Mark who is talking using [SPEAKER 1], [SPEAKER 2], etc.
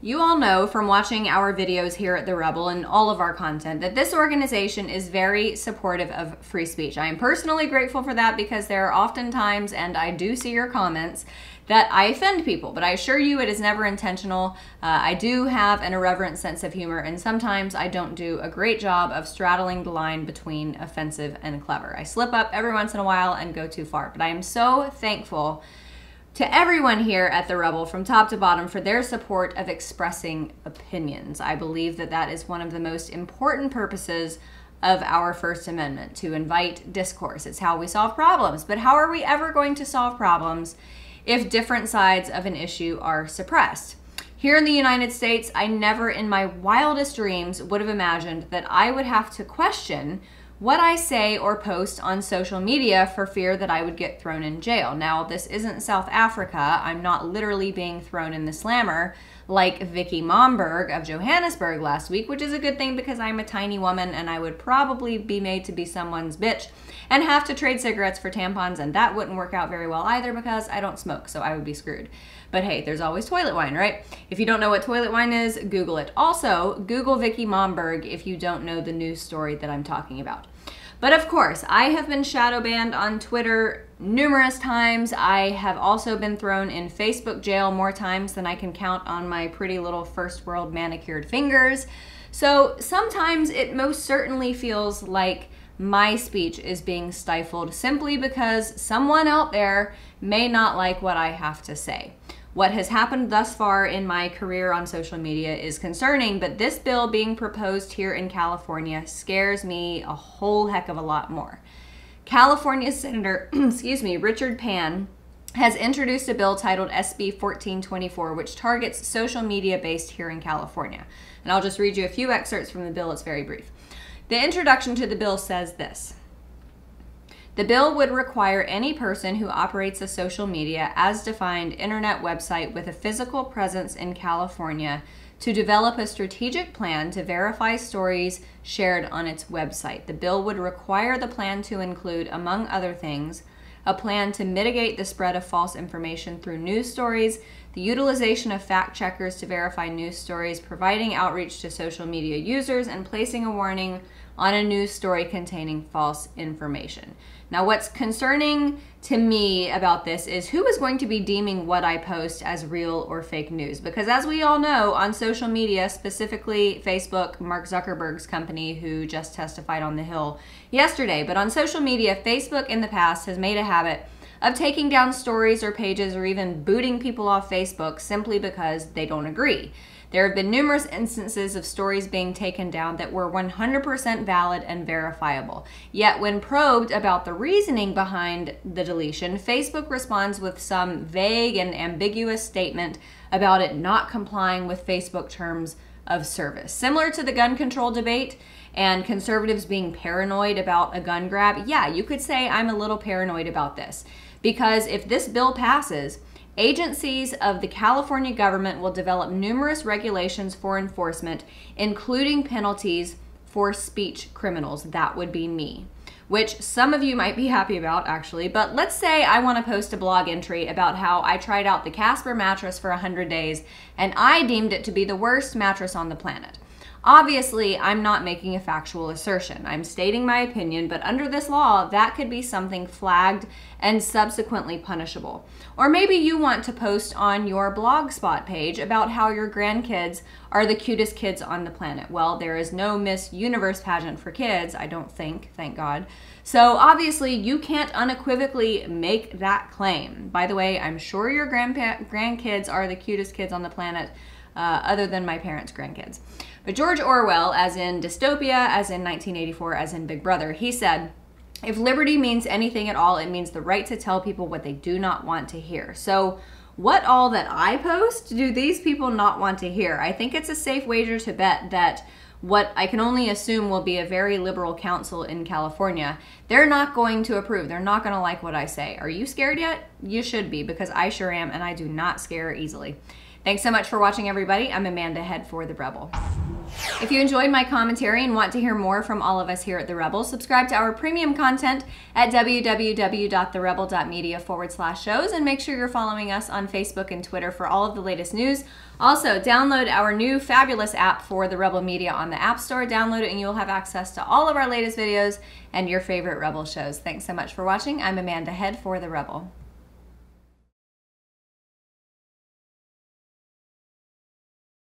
[SPEAKER 1] You all know from watching our videos here at The Rebel and all of our content that this organization is very supportive of free speech. I am personally grateful for that because there are often times, and I do see your comments, that I offend people, but I assure you it is never intentional. I do have an irreverent sense of humor, and sometimes I don't do a great job of straddling the line between offensive and clever. I slip up every once in a while and go too far, but I am so thankful to everyone here at The Rebel from top to bottom for their support of expressing opinions. I believe that that is one of the most important purposes of our First Amendment, to invite discourse. It's how we solve problems, but how are we ever going to solve problems if different sides of an issue are suppressed? Here in the United States, I never in my wildest dreams would have imagined that I would have to question what I say or post on social media for fear that I would get thrown in jail. Now, this isn't South Africa. I'm not literally being thrown in the slammer like Vicky Momberg of Johannesburg last week, which is a good thing because I'm a tiny woman and I would probably be made to be someone's bitch and have to trade cigarettes for tampons, and that wouldn't work out very well either because I don't smoke, so I would be screwed. But hey, there's always toilet wine, right? If you don't know what toilet wine is, Google it. Also, Google Vicky Momberg if you don't know the news story that I'm talking about. But of course, I have been shadow banned on Twitter numerous times. I have also been thrown in Facebook jail more times than I can count on my pretty little first world manicured fingers. So sometimes it most certainly feels like my speech is being stifled simply because someone out there may not like what I have to say. What has happened thus far in my career on social media is concerning, but this bill being proposed here in California scares me a whole heck of a lot more. California Senator, Richard Pan has introduced a bill titled SB 1424, which targets social media based here in California. And I'll just read you a few excerpts from the bill. It's very brief. The introduction to the bill says this: the bill would require any person who operates a social media as defined internet website with a physical presence in California to develop a strategic plan to verify stories shared on its website. The bill would require the plan to include, among other things, a plan to mitigate the spread of false information through news stories, the utilization of fact checkers to verify news stories, providing outreach to social media users, and placing a warning on a news story containing false information. Now, what's concerning to me about this is who is going to be deeming what I post as real or fake news? Because as we all know, on social media, specifically Facebook, Mark Zuckerberg's company, who just testified on the Hill yesterday, but on social media, Facebook in the past has made a habit of taking down stories or pages or even booting people off Facebook simply because they don't agree. There have been numerous instances of stories being taken down that were 100% valid and verifiable. Yet when probed about the reasoning behind the deletion, Facebook responds with some vague and ambiguous statement about it not complying with Facebook terms of service. Similar to the gun control debate and conservatives being paranoid about a gun grab, yeah, you could say I'm a little paranoid about this. Because if this bill passes, agencies of the California government will develop numerous regulations for enforcement, including penalties for speech criminals. That would be me, which some of you might be happy about, actually. But let's say I want to post a blog entry about how I tried out the Casper mattress for 100 days and I deemed it to be the worst mattress on the planet. Obviously, I'm not making a factual assertion. I'm stating my opinion, but under this law, that could be something flagged and subsequently punishable. Or maybe you want to post on your Blogspot page about how your grandkids are the cutest kids on the planet. Well, there is no Miss Universe pageant for kids, I don't think, thank God. So obviously, you can't unequivocally make that claim. By the way, I'm sure your grandkids are the cutest kids on the planet, other than my parents' grandkids. But George Orwell, as in dystopia, as in 1984, as in Big Brother, he said, if liberty means anything at all, it means the right to tell people what they do not want to hear. So what all that I post do these people not want to hear? I think it's a safe wager to bet that what I can only assume will be a very liberal council in California, they're not going to approve. They're not going to like what I say. Are you scared yet? You should be, because I sure am, and I do not scare easily. Thanks so much for watching, everybody. I'm Amanda Head for The Rebel. If you enjoyed my commentary and want to hear more from all of us here at The Rebel, subscribe to our premium content at www.therebel.media/shows, and make sure you're following us on Facebook and Twitter for all of the latest news. Also, download our new fabulous app for The Rebel Media on the App Store. Download it and you will have access to all of our latest videos and your favorite Rebel shows. Thanks so much for watching. I'm Amanda Head for The Rebel.